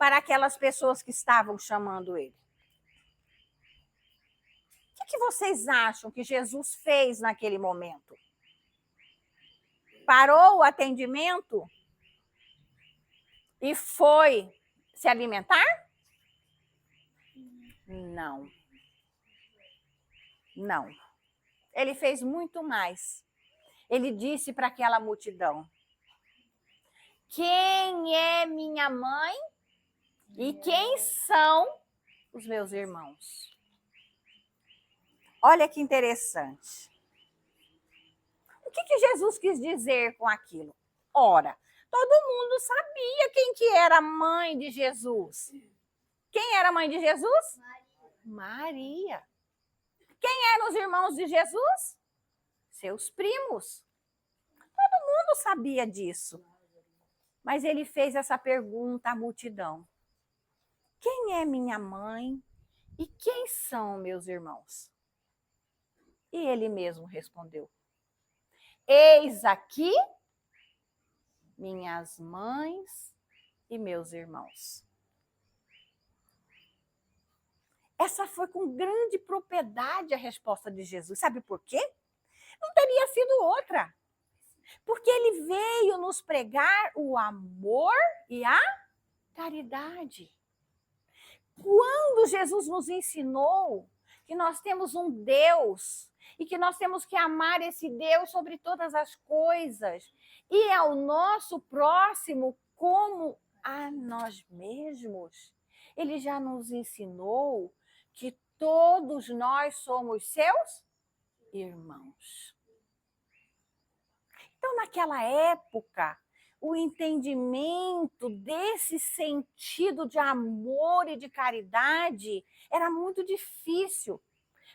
para aquelas pessoas que estavam chamando ele? O que vocês acham que Jesus fez naquele momento? Parou o atendimento e foi se alimentar? Não. Não. Ele fez muito mais. Ele disse para aquela multidão: quem é minha mãe e quem são os meus irmãos? Olha que interessante. O que Jesus quis dizer com aquilo? Ora, todo mundo sabia quem que era a mãe de Jesus. Quem era a mãe de Jesus? Maria. Quem eram os irmãos de Jesus? Seus primos. Todo mundo sabia disso. Mas ele fez essa pergunta à multidão: quem é minha mãe e quem são meus irmãos? E ele mesmo respondeu: eis aqui minhas mães e meus irmãos. Essa foi com grande propriedade a resposta de Jesus. Sabe por quê? Não teria sido outra. Porque ele veio nos pregar o amor e a caridade. Quando Jesus nos ensinou que nós temos um Deus e que nós temos que amar esse Deus sobre todas as coisas e ao nosso próximo como a nós mesmos, ele já nos ensinou que todos nós somos seus irmãos. Então, naquela época, o entendimento desse sentido de amor e de caridade era muito difícil,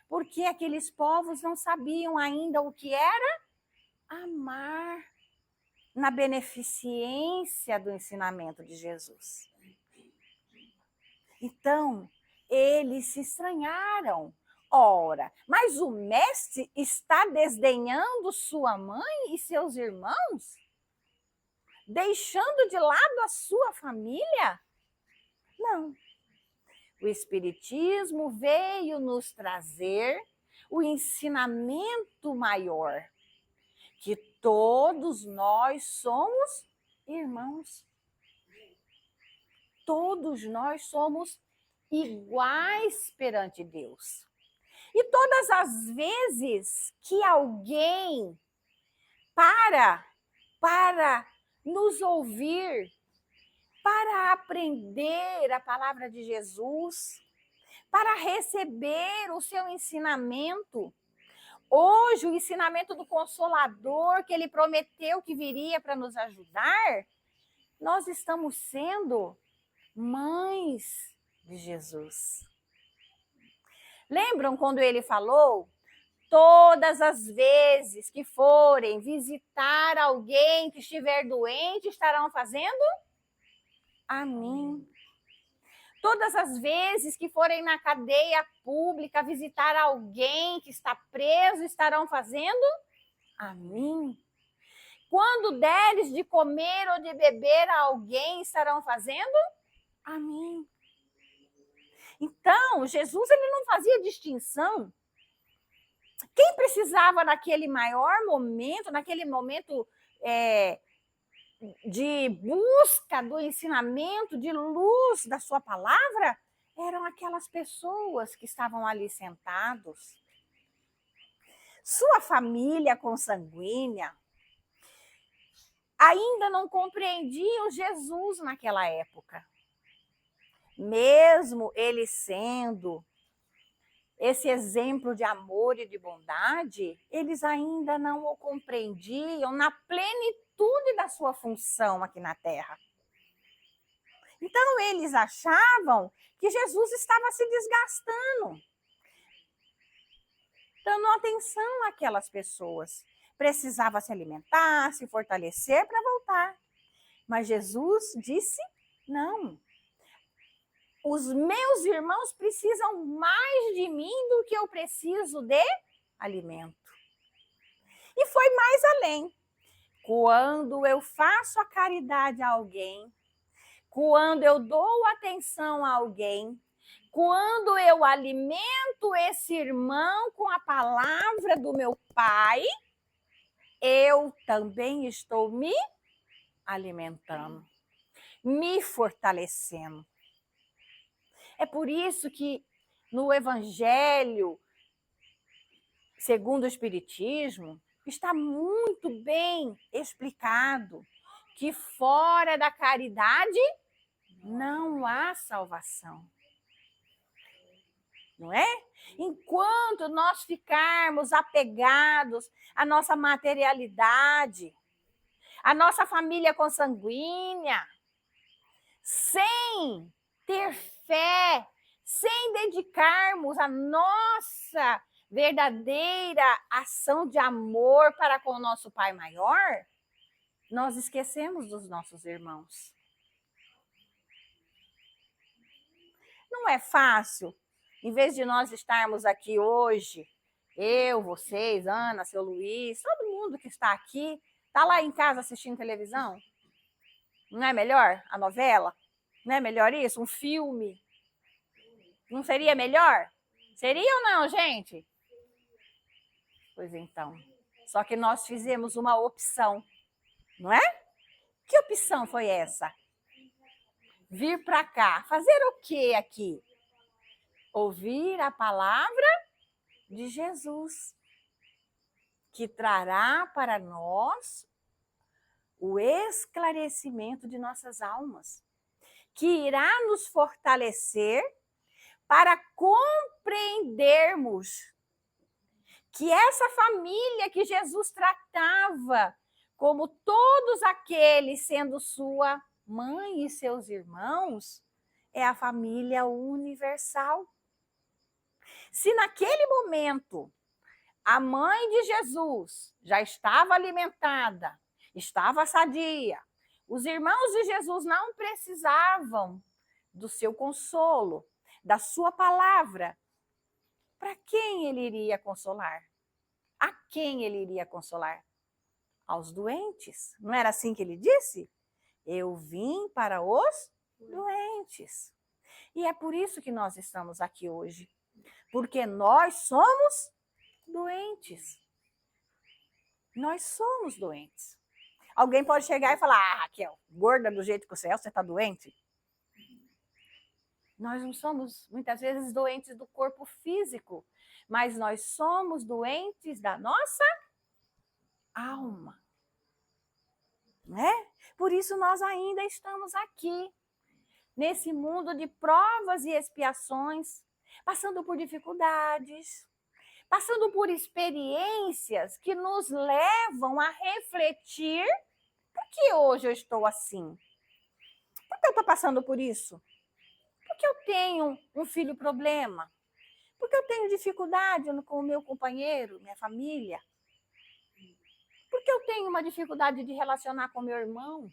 porque aqueles povos não sabiam ainda o que era amar na beneficência do ensinamento de Jesus. Então, eles se estranharam. Ora, mas o mestre está desdenhando sua mãe e seus irmãos? Deixando de lado a sua família? Não. O Espiritismo veio nos trazer o ensinamento maior, que todos nós somos irmãos. Todos nós somos iguais perante Deus. E todas as vezes que alguém para nos ouvir, para aprender a palavra de Jesus, para receber o seu ensinamento, hoje o ensinamento do Consolador que ele prometeu que viria para nos ajudar, nós estamos sendo mães de Jesus. Lembram quando ele falou? Todas as vezes que forem visitar alguém que estiver doente, estarão fazendo a mim. Todas as vezes que forem na cadeia pública visitar alguém que está preso, estarão fazendo a mim. Quando deres de comer ou de beber a alguém, estarão fazendo a mim. Então, Jesus ele não fazia distinção. Quem precisava naquele maior momento, naquele momento de busca do ensinamento, de luz da sua palavra, eram aquelas pessoas que estavam ali sentados. Sua família consanguínea ainda não compreendia o Jesus naquela época. Mesmo ele sendo esse exemplo de amor e de bondade, eles ainda não o compreendiam na plenitude da sua função aqui na Terra. Então, eles achavam que Jesus estava se desgastando, dando atenção àquelas pessoas. Precisava se alimentar, se fortalecer para voltar. Mas Jesus disse, não. Os meus irmãos precisam mais de mim do que eu preciso de alimento. E foi mais além. Quando eu faço a caridade a alguém, quando eu dou atenção a alguém, quando eu alimento esse irmão com a palavra do meu Pai, eu também estou me alimentando, me fortalecendo. É por isso que no Evangelho, segundo o Espiritismo, está muito bem explicado que fora da caridade não há salvação. Não é? Enquanto nós ficarmos apegados à nossa materialidade, à nossa família consanguínea, sem ter fé, sem dedicarmos a nossa verdadeira ação de amor para com o nosso Pai maior, nós esquecemos dos nossos irmãos. Não é fácil, em vez de nós estarmos aqui hoje, eu, vocês, Ana, seu Luiz, todo mundo que está aqui, está lá em casa assistindo televisão? Não é melhor a novela? Não é melhor isso? Um filme? Não seria melhor? Seria ou não, gente? Pois então. Só que nós fizemos uma opção, não é? Que opção foi essa? Vir para cá. Fazer o quê aqui? Ouvir a palavra de Jesus, que trará para nós o esclarecimento de nossas almas, que irá nos fortalecer para compreendermos que essa família que Jesus tratava como todos aqueles sendo sua mãe e seus irmãos, é a família universal. Se naquele momento a mãe de Jesus já estava alimentada, estava sadia, os irmãos de Jesus não precisavam do seu consolo, da sua palavra. Para quem ele iria consolar? A quem ele iria consolar? Aos doentes. Não era assim que ele disse? Eu vim para os doentes. E é por isso que nós estamos aqui hoje. Porque nós somos doentes. Nós somos doentes. Alguém pode chegar e falar: ah, Raquel, gorda do jeito que você é, você está doente? Nós não somos, muitas vezes, doentes do corpo físico, mas nós somos doentes da nossa alma. Né? Por isso nós ainda estamos aqui, nesse mundo de provas e expiações, passando por dificuldades, passando por experiências que nos levam a refletir: por que hoje eu estou assim? Por que eu estou passando por isso? Por que eu tenho um filho problema? Por que eu tenho dificuldade com o meu companheiro, minha família? Por que eu tenho uma dificuldade de relacionar com meu irmão?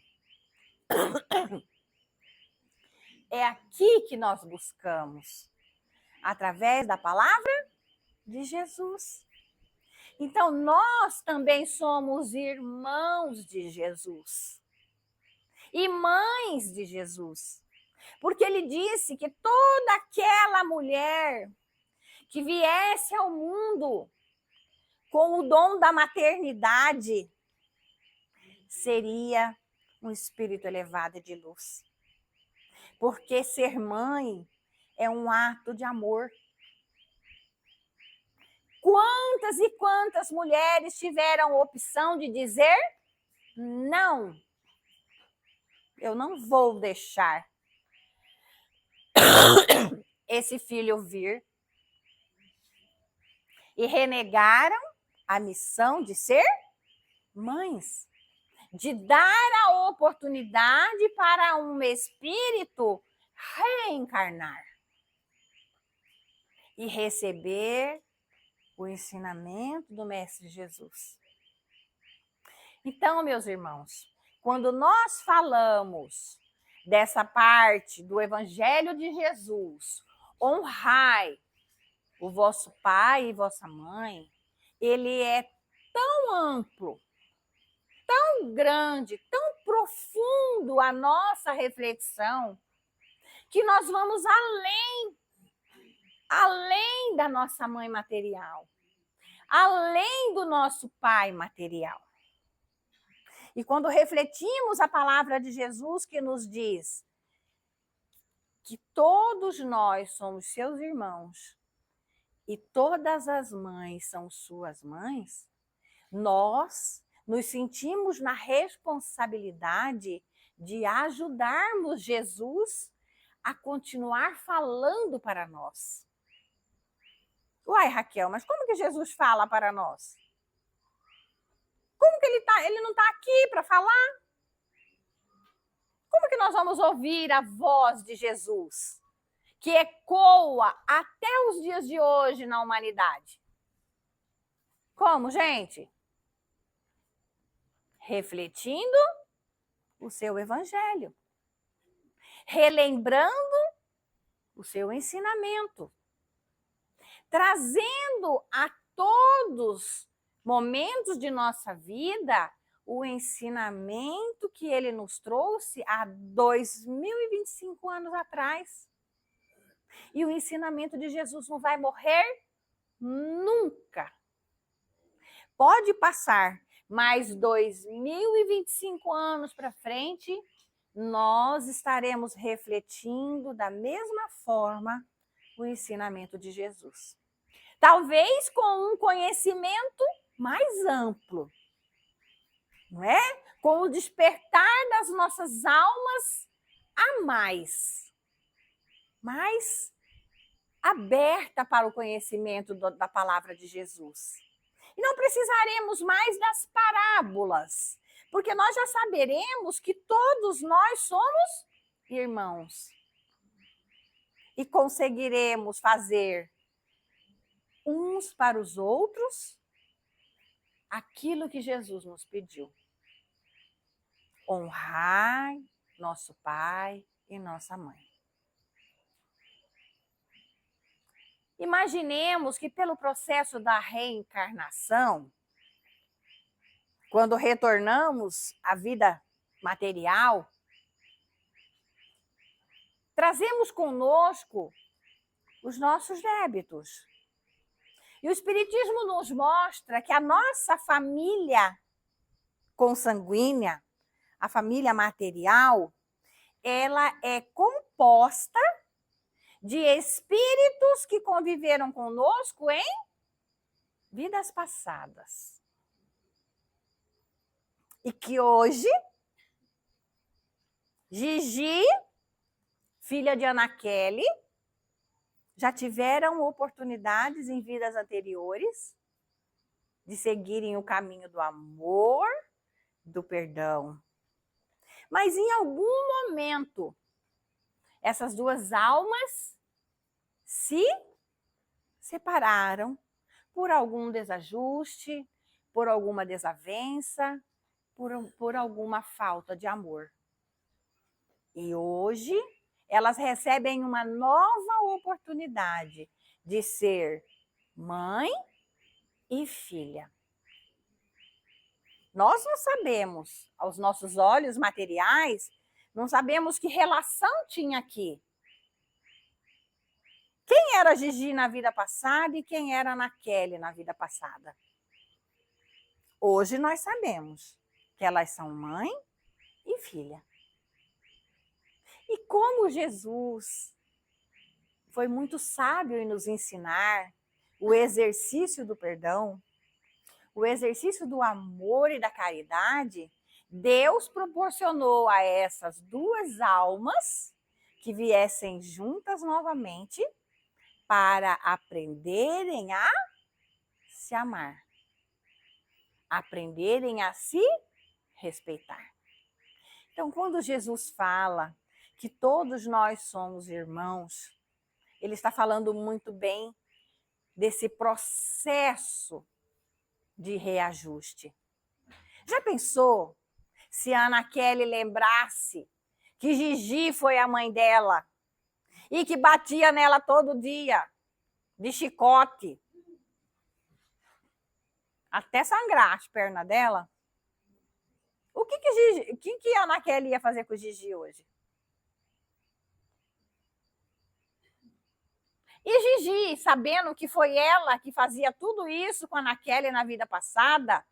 É aqui que nós buscamos, através da palavra de Jesus. Então, nós também somos irmãos de Jesus e mães de Jesus, porque ele disse que toda aquela mulher que viesse ao mundo com o dom da maternidade seria um espírito elevado de luz. Porque ser mãe é um ato de amor. Quantas e quantas mulheres tiveram a opção de dizer: não, eu não vou deixar esse filho vir, e renegaram a missão de ser mães, de dar a oportunidade para um espírito reencarnar e receber o ensinamento do Mestre Jesus. Então, meus irmãos, quando nós falamos dessa parte do Evangelho de Jesus, honrai o vosso pai e vossa mãe, ele é tão amplo, tão grande, tão profundo a nossa reflexão, que nós vamos além da nossa mãe material, além do nosso pai material. E quando refletimos a palavra de Jesus que nos diz que todos nós somos seus irmãos e todas as mães são suas mães, nós nos sentimos na responsabilidade de ajudarmos Jesus a continuar falando para nós. Uai, Raquel, mas como que Jesus fala para nós? Como que ele não está aqui para falar? Como que nós vamos ouvir a voz de Jesus, que ecoa até os dias de hoje na humanidade? Como, gente? Refletindo o seu evangelho, relembrando o seu ensinamento, trazendo a todos momentos de nossa vida o ensinamento que ele nos trouxe há 2025 anos atrás. E o ensinamento de Jesus não vai morrer nunca. Pode passar mais 2025 anos para frente, nós estaremos refletindo da mesma forma o ensinamento de Jesus. Talvez com um conhecimento mais amplo, não é? Com o despertar das nossas almas a mais aberta para o conhecimento da palavra de Jesus. E não precisaremos mais das parábolas, porque nós já saberemos que todos nós somos irmãos. E conseguiremos fazer uns para os outros aquilo que Jesus nos pediu. Honrar nosso pai e nossa mãe. Imaginemos que pelo processo da reencarnação, quando retornamos à vida material, trazemos conosco os nossos débitos. E o Espiritismo nos mostra que a nossa família consanguínea, a família material, ela é composta de espíritos que conviveram conosco em vidas passadas. E que hoje, Gigi, filha de Ana Kelly, já tiveram oportunidades em vidas anteriores de seguirem o caminho do amor, do perdão. Mas em algum momento, essas duas almas se separaram por algum desajuste, por alguma desavença, por alguma falta de amor. E hoje elas recebem uma nova oportunidade de ser mãe e filha. Nós não sabemos, aos nossos olhos materiais, não sabemos que relação tinha aqui. Quem era Gigi na vida passada e quem era Ana Kelly na vida passada? Hoje nós sabemos que elas são mãe e filha. E como Jesus foi muito sábio em nos ensinar o exercício do perdão, o exercício do amor e da caridade, Deus proporcionou a essas duas almas que viessem juntas novamente para aprenderem a se amar, aprenderem a se respeitar. Então, quando Jesus fala que todos nós somos irmãos, ele está falando muito bem desse processo de reajuste. Já pensou se a Ana Kelly lembrasse que Gigi foi a mãe dela e que batia nela todo dia, de chicote, até sangrar as pernas dela? O que a Ana Kelly ia fazer com o Gigi hoje? E Gigi, sabendo que foi ela que fazia tudo isso com a Ana Kelly na vida passada,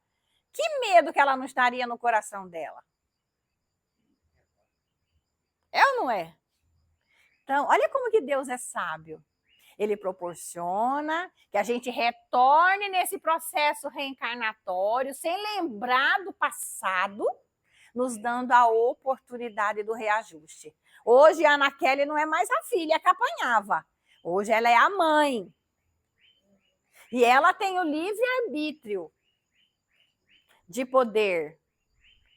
que medo que ela não estaria no coração dela? É ou não é? Então, olha como que Deus é sábio. Ele proporciona que a gente retorne nesse processo reencarnatório, sem lembrar do passado, nos dando a oportunidade do reajuste. Hoje a Ana Kelly não é mais a filha que apanhava. Hoje ela é a mãe. E ela tem o livre-arbítrio de poder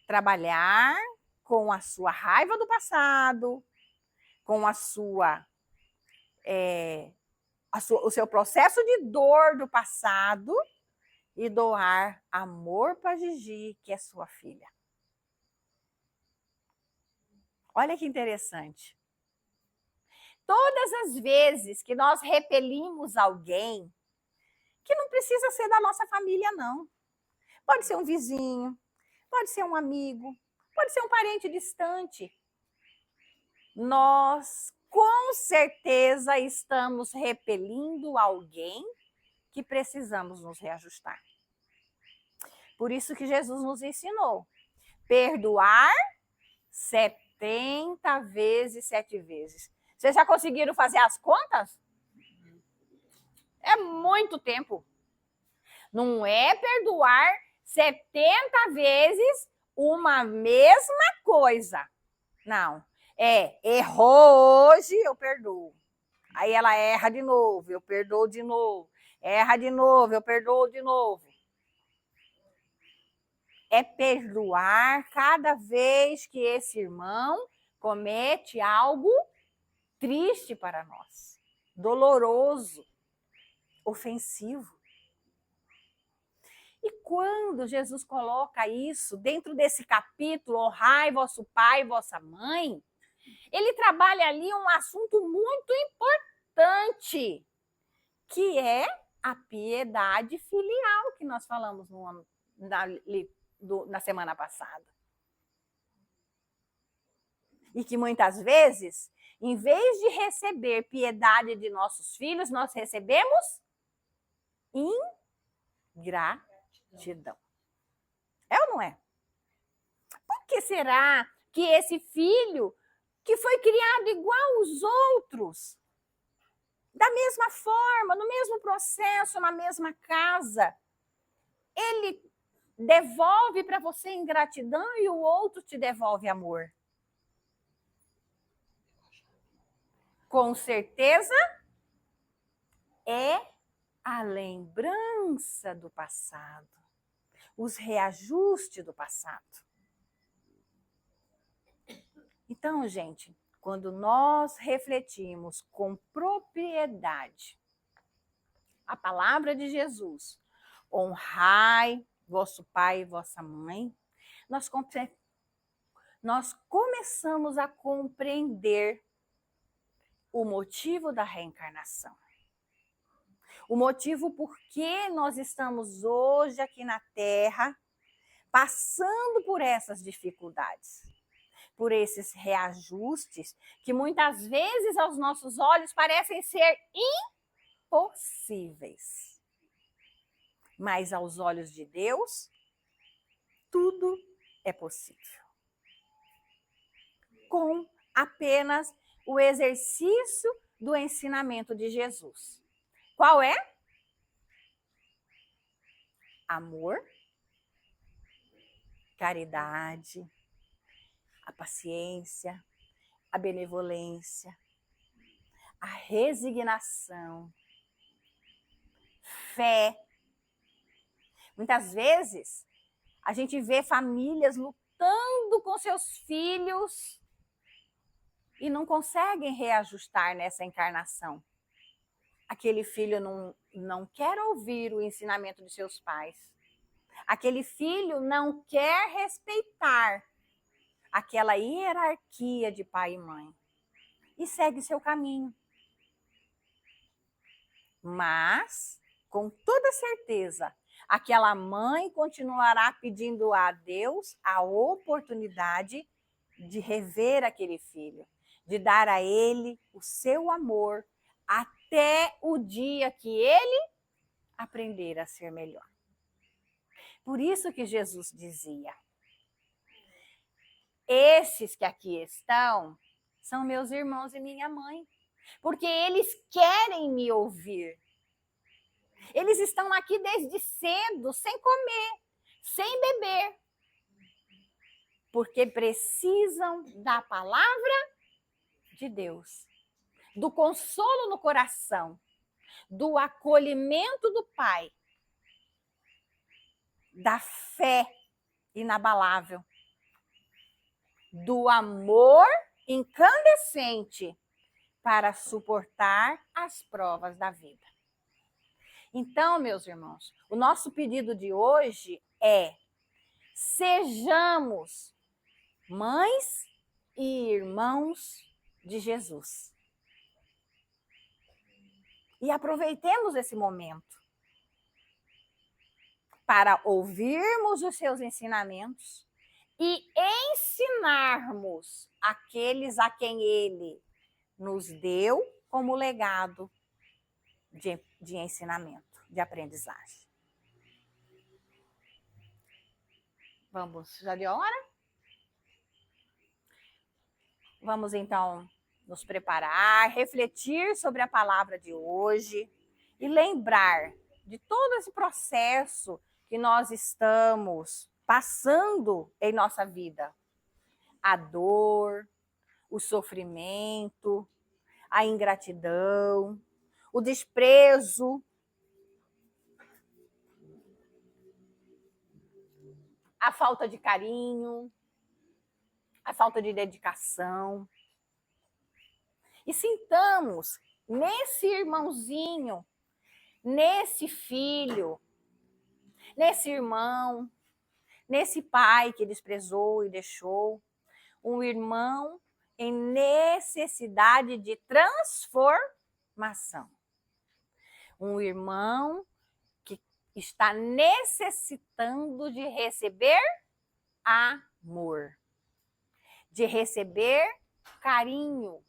trabalhar com a sua raiva do passado, com o seu processo de dor do passado e doar amor para Gigi, que é sua filha. Olha que interessante. Todas as vezes que nós repelimos alguém, que não precisa ser da nossa família, não. Pode ser um vizinho, pode ser um amigo, pode ser um parente distante. Nós, com certeza, estamos repelindo alguém que precisamos nos reajustar. Por isso que Jesus nos ensinou. Perdoar 70 vezes, 7 vezes. Vocês já conseguiram fazer as contas? É muito tempo. Não é perdoar 70 vezes uma mesma coisa. Não. Errou hoje, eu perdoo. Aí ela erra de novo, eu perdoo de novo. Erra de novo, eu perdoo de novo. É perdoar cada vez que esse irmão comete algo triste para nós, doloroso, ofensivo. E quando Jesus coloca isso dentro desse capítulo, honrai vosso pai e vossa mãe, ele trabalha ali um assunto muito importante, que é a piedade filial que nós falamos na semana passada. E que muitas vezes, em vez de receber piedade de nossos filhos, nós recebemos ingratidão. É ou não é? Por que será que esse filho, que foi criado igual aos outros, da mesma forma, no mesmo processo, na mesma casa, ele devolve para você ingratidão e o outro te devolve amor? Com certeza é a lembrança do passado, os reajustes do passado. Então, gente, quando nós refletimos com propriedade a palavra de Jesus, honrai vosso pai e vossa mãe, nós começamos a compreender o motivo da reencarnação. O motivo por que nós estamos hoje aqui na Terra, passando por essas dificuldades, por esses reajustes, que muitas vezes aos nossos olhos parecem ser impossíveis. Mas aos olhos de Deus, tudo é possível. Com apenas o exercício do ensinamento de Jesus. Qual é? Amor, caridade, a paciência, a benevolência, a resignação, fé. Muitas vezes, a gente vê famílias lutando com seus filhos e não conseguem reajustar nessa encarnação. Aquele filho não quer ouvir o ensinamento de seus pais. Aquele filho não quer respeitar aquela hierarquia de pai e mãe. E segue seu caminho. Mas, com toda certeza, aquela mãe continuará pedindo a Deus a oportunidade de rever aquele filho, de dar a ele o seu amor até o dia que ele aprender a ser melhor. Por isso que Jesus dizia: esses que aqui estão são meus irmãos e minha mãe, porque eles querem me ouvir. Eles estão aqui desde cedo, sem comer, sem beber, porque precisam da palavra de Deus, do consolo no coração, do acolhimento do Pai, da fé inabalável, do amor incandescente para suportar as provas da vida. Então, meus irmãos, o nosso pedido de hoje é: sejamos mães e irmãos de Jesus. E aproveitemos esse momento para ouvirmos os seus ensinamentos e ensinarmos aqueles a quem ele nos deu como legado de ensinamento, de aprendizagem. Vamos, já deu hora? Vamos então nos preparar, refletir sobre a palavra de hoje e lembrar de todo esse processo que nós estamos passando em nossa vida. A dor, o sofrimento, a ingratidão, o desprezo, a falta de carinho, a falta de dedicação. E sintamos nesse irmãozinho, nesse filho, nesse irmão, nesse pai que desprezou e deixou, um irmão em necessidade de transformação. Um irmão que está necessitando de receber amor, de receber carinho,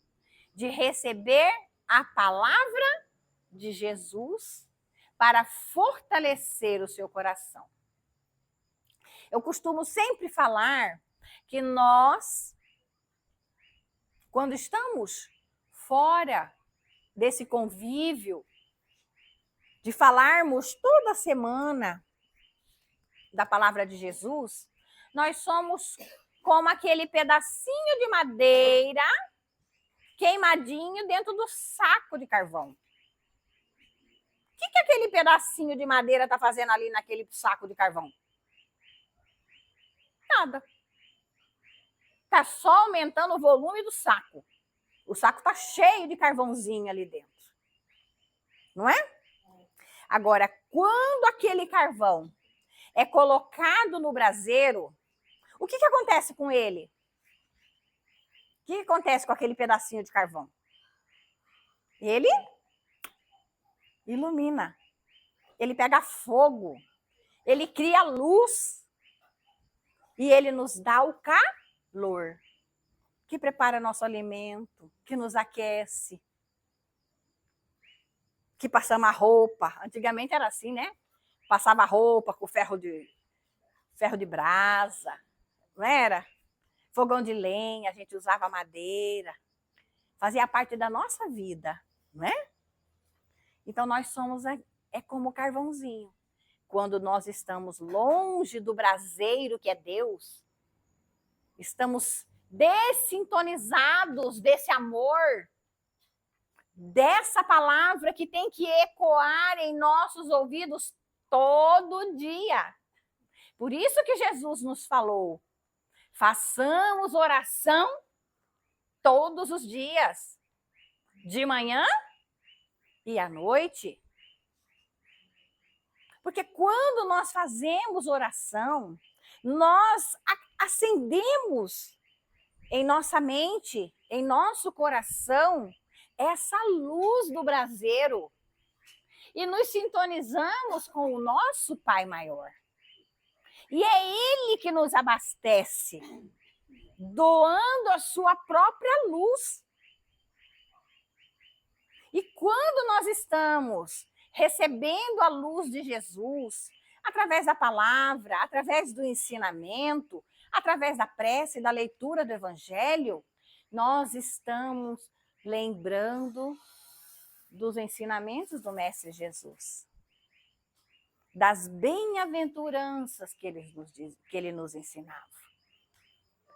de receber a palavra de Jesus para fortalecer o seu coração. Eu costumo sempre falar que nós, quando estamos fora desse convívio, de falarmos toda semana da palavra de Jesus, nós somos como aquele pedacinho de madeira queimadinho dentro do saco de carvão. O que aquele pedacinho de madeira está fazendo ali naquele saco de carvão? Nada. Está só aumentando o volume do saco. O saco está cheio de carvãozinho ali dentro. Não é? Agora, quando aquele carvão é colocado no braseiro, o que acontece com ele? O que acontece com aquele pedacinho de carvão? Ele ilumina. Ele pega fogo. Ele cria luz. E ele nos dá o calor, que prepara nosso alimento, que nos aquece, que passamos a roupa. Antigamente era assim, né? Passava a roupa com ferro de brasa, não era? Fogão de lenha, a gente usava madeira. Fazia parte da nossa vida, não é? Então nós somos como carvãozinho. Quando nós estamos longe do braseiro que é Deus, estamos dessintonizados desse amor, dessa palavra que tem que ecoar em nossos ouvidos todo dia. Por isso que Jesus nos falou: façamos oração todos os dias, de manhã e à noite. Porque quando nós fazemos oração, nós acendemos em nossa mente, em nosso coração, essa luz do braseiro. e nos sintonizamos com o nosso Pai maior. E é Ele que nos abastece, doando a sua própria luz. E quando nós estamos recebendo a luz de Jesus, através da palavra, através do ensinamento, através da prece, da leitura do Evangelho, nós estamos lembrando dos ensinamentos do Mestre Jesus, das bem-aventuranças que ele nos ensinava,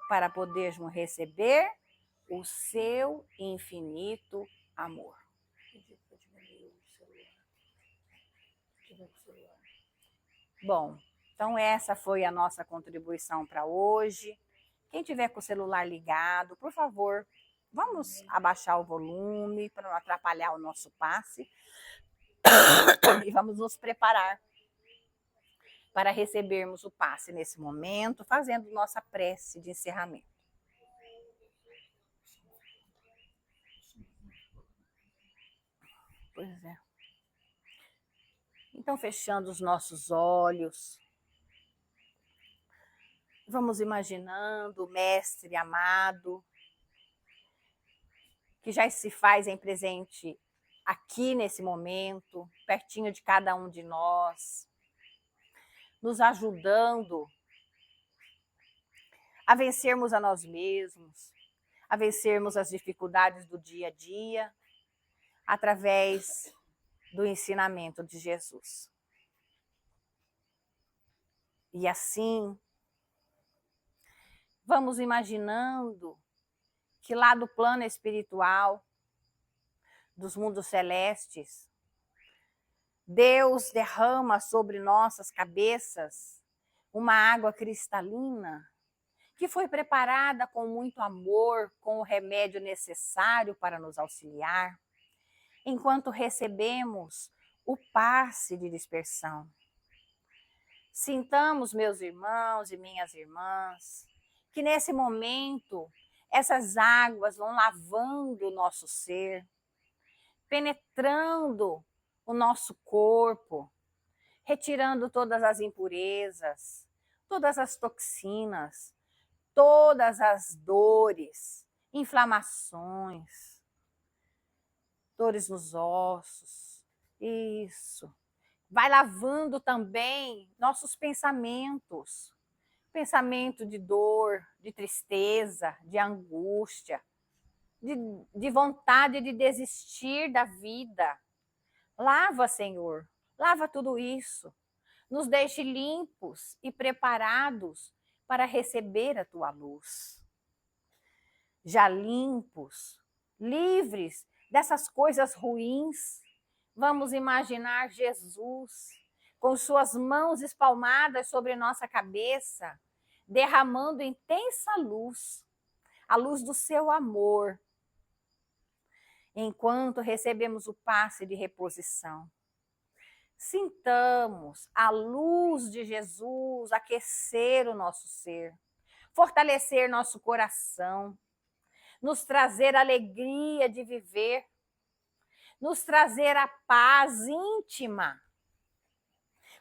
para podermos receber o seu infinito amor. Bom, então essa foi a nossa contribuição para hoje. Quem tiver com o celular ligado, por favor, vamos abaixar o volume para não atrapalhar o nosso passe e vamos nos preparar para recebermos o passe nesse momento, fazendo nossa prece de encerramento. Pois é. Então, fechando os nossos olhos, vamos imaginando o Mestre amado, que já se faz em presente aqui nesse momento, pertinho de cada um de nós, nos ajudando a vencermos a nós mesmos, a vencermos as dificuldades do dia a dia, através do ensinamento de Jesus. E assim, vamos imaginando que lá do plano espiritual, dos mundos celestes, Deus derrama sobre nossas cabeças uma água cristalina que foi preparada com muito amor, com o remédio necessário para nos auxiliar, enquanto recebemos o passe de dispersão. Sintamos, meus irmãos e minhas irmãs, que nesse momento essas águas vão lavando o nosso ser, penetrando o nosso corpo, retirando todas as impurezas, todas as toxinas, todas as dores, inflamações, dores nos ossos. Isso. Vai lavando também nossos pensamentos. Pensamento de dor, de tristeza, de angústia, de vontade de desistir da vida. Lava, Senhor, lava tudo isso. Nos deixe limpos e preparados para receber a tua luz. Já limpos, livres dessas coisas ruins, vamos imaginar Jesus com suas mãos espalmadas sobre nossa cabeça, derramando intensa luz, a luz do seu amor, enquanto recebemos o passe de reposição. Sintamos a luz de Jesus aquecer o nosso ser, fortalecer nosso coração, nos trazer a alegria de viver, nos trazer a paz íntima.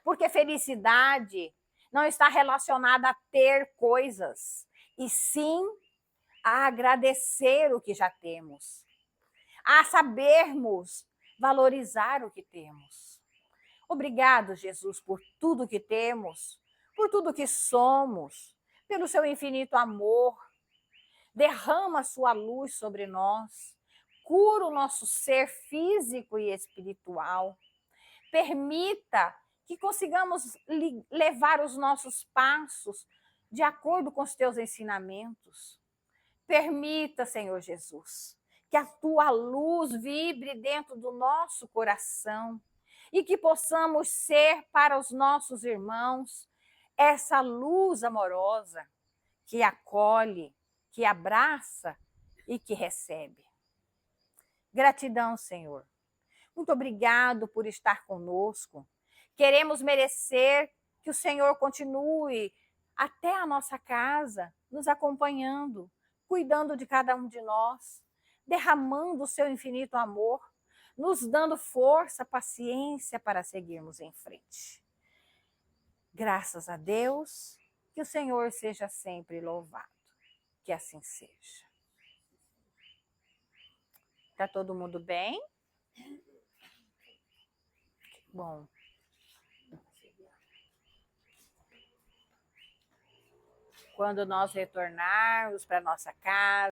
Porque felicidade não está relacionada a ter coisas, e sim a agradecer o que já temos, a sabermos valorizar o que temos. Obrigado, Jesus, por tudo que temos, por tudo que somos, pelo seu infinito amor. Derrama a sua luz sobre nós, cura o nosso ser físico e espiritual. Permita que consigamos levar os nossos passos de acordo com os teus ensinamentos. Permita, Senhor Jesus, que a tua luz vibre dentro do nosso coração e que possamos ser para os nossos irmãos essa luz amorosa que acolhe, que abraça e que recebe. Gratidão, Senhor. Muito obrigado por estar conosco. Queremos merecer que o Senhor continue até a nossa casa, nos acompanhando, cuidando de cada um de nós, derramando o seu infinito amor, nos dando força, paciência para seguirmos em frente. Graças a Deus, que o Senhor seja sempre louvado. Que assim seja. Tá todo mundo bem? Bom. Quando nós retornarmos para nossa casa,